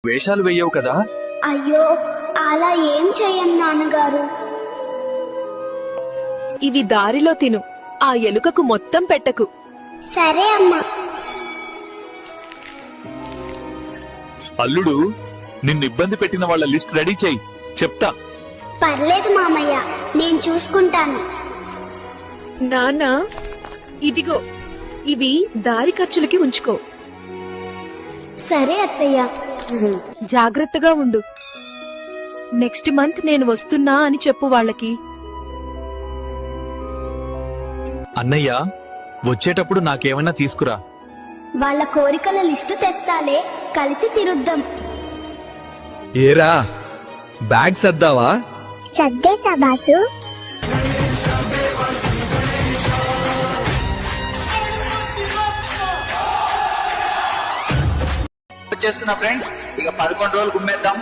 వేషాలు వెయ్యవు కదా? అయ్యో, అలా ఏం చెయ్యను నాన్నగారు. ఇవి దారిలో తిను, ఆ ఎలుకకు మొత్తం పెట్టకు. సరే అమ్మా. అల్లుడు, నిన్ను ఇబ్బంది పెట్టిన వాళ్ళ లిస్ట్ రెడీ చెయ్యి, చెప్తా. పర్లేదు మామయ్య, నేను చూసుకుంటాను. నాన్నా, ఇదిగో, ఇవి దారి ఖర్చులకి ఉంచుకో. సరే అత్తయ్య. జాగ్రత్తగా ఉండు. నెక్స్ట్ మంత్ నేను వస్తున్నా అని చెప్పు వాళ్ళకి. అన్నయ్య, వచ్చేటప్పుడు నాకేమైనా తీసుకురా. వాళ్ళ కోరికల లిస్టు తెస్తాలే, కలిసి తిరుద్దాం. ఏరా, బ్యాగ్ సర్దావా? సర్దేశా బాసు. వచ్చేస్తున్నా ఫ్రెండ్స్, ఇక 11 రోజులు గుమ్మేద్దాం.